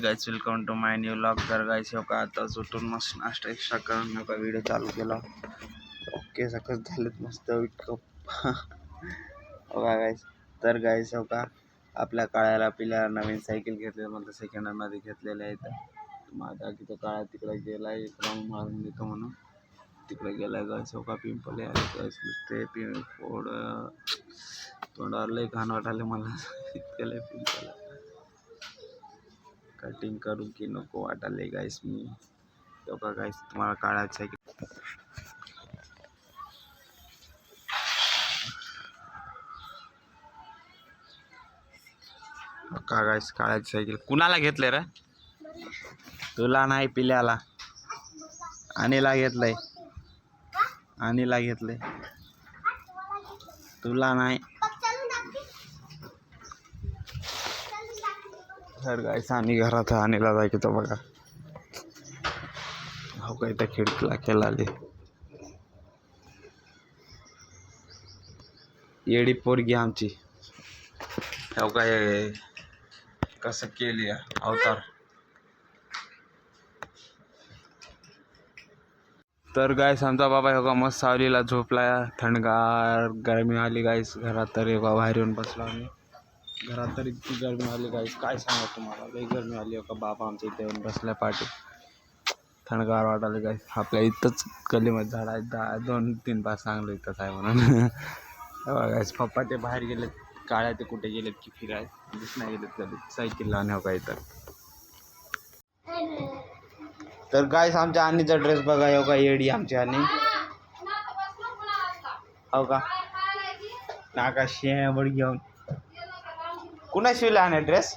Guys, welcome to my new vlog. तर guys हो का आता उठून मस्त नाश्ता एक्स्ट्रा करून हो का व्हिडिओ चालू केला. ओके सकस झालेत मस्त इतकं हो का गाइस. तर गाइस हो का आपल्या काळ्याला पिल्या नवीन सायकल घेतली, मला सेकंड हँड मध्ये घेतलेलं आहे. तर माझा की तो काळा तिकडे गेलाय राऊंड मारून देतो म्हणून तिकडे गेलाय. गाइस हो का पिंपल आहे गाइस, ते फोड तोंडावर लय घाण वाटायला मला इतकं लय पिंपल कटिंग करू की नको वाटाले गाइस. मी तो का गाइस तुम्हाला काढायचं आहे का गाइस, काढायची सायकल कुणाला घेतले रे? तुला नाही, पिल्याला आणीला घेतलंय, आणीला घेतलंय, तुला नाही. तर गाइस आणि घरात आणीला जायचं तो बघा हो का इथं खिडकीला केला आली येडी पोरगी आमची हो काय कसं केली अवतार. तर गाइस आमचा बाबा हो का मस्त सावलीला झोपला, थंडगार गरमी आली गाइस घरात. तर बाहेर येऊन बसलो आम्ही घरात, तर इतकी गरमी आली गाइस काय सांगा तुम्हाला, लई गरमी आली हो का. बाबा आमच्या इथे येऊन बसल्या पाठी, थंडगार वाटाले गाइस. आपल्या इथंच गलीमध्ये झाड आहेत, 2-3 पाच चांगलं इथंच आहे म्हणून गाइस. पप्पा ते बाहेर गेलेत, काळ्या ते कुठे गेलेत की फिराय, दिस नाही गेलेत कधी सायकल लावणे हो का इथं. तर गाइस आमच्या आणीचा ड्रेस बघा हो का, येडी आमची आणि हो का नाका शेवड घेऊन कुणा शिवला आणि ड्रेस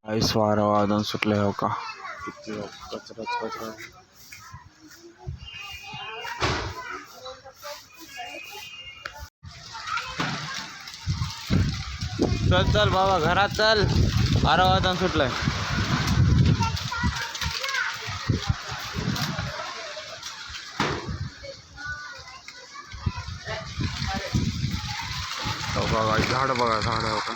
गाइस. वारा वादन सुटले हो का, किती कचराच कचरा. चल चल बाबा घरात चल, वारा वादन सुटलंय. बघा झाड, बघा झाड हो का.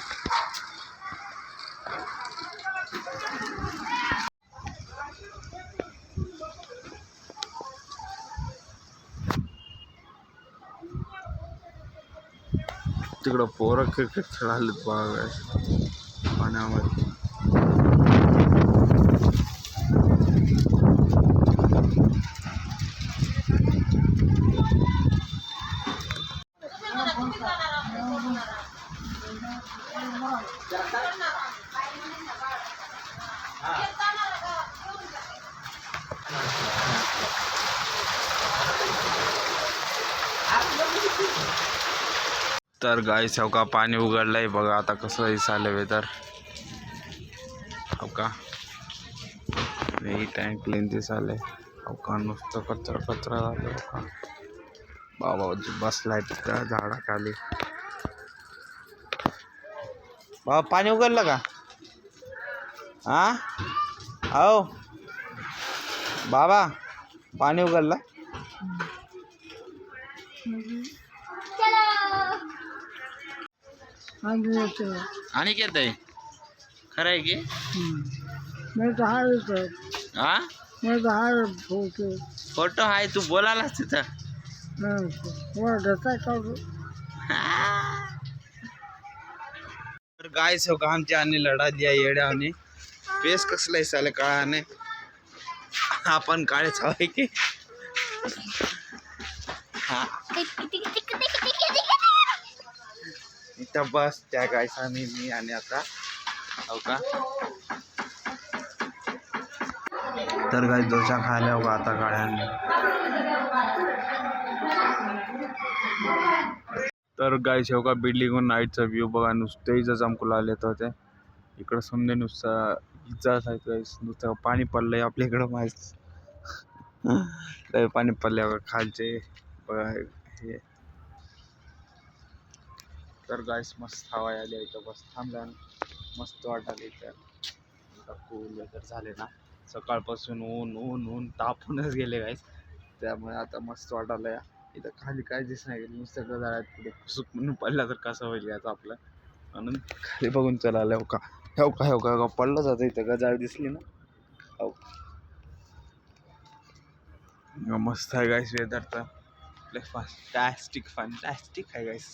तिकडं पोरं क्रिकेट खेळालेत बघा पाण्यामध्ये. तर गाइस हो का पाणी उघडलंय बघा, आता कसं दिसायलं वेदर हो का. टँक क्लीन दिसायलंय हो का, नुसतं कचरा कचरा झालं हो का. बाबा बसलाय त्या झाडाखाली. बाबा पाणी उघडलं का? हा हो बाबा पाणी उघडलं. आणि घेत आहे खरं आहे की हा फोटो आहे, तू बोलायलाच तिथं. तर गाइस हो का आमच्या आणि लढा दिया येड्याने. फेस कसला दिसायला काळाने, आपण काळेच हवाय की हा इथं बस त्या गाइस आणि मी आणि आता हो का. तर गाइस डोसा खायला हो का आता काळ्यांनी. तर गाइस हो का बिल्डिंग नाईटचा व्ह्यू बघा, नुसते इजा चमकू आले होते इकडं समजे नुसतं इजाच आहे गाइस. नुसतं पाणी पडलंय आपल्या इकडं माहीत पाणी पडल्यावर खालचे बघा हे. तर गाइस मस्त हवा आली इथं, बस थांबल्या मस्त वाटायला इथं. कूल वेदर झाले ना, सकाळपासून ऊन ऊन ऊन तापूनच गेले गाइस. त्यामुळे आता मस्त वाटायला इथं. खाली काय दिसत नाही, नुसतं जाळ्यात पुढे सुक म्हणून पडला तर कसं होईल याचं आपलं. म्हणून खाली बघून चला आलं. हो का पडलं जातं इथं का जाळ दिसली ना. हो मस्त आहे गाईस वेदर तर फॅन्टॅस्टिक आहे गाईस.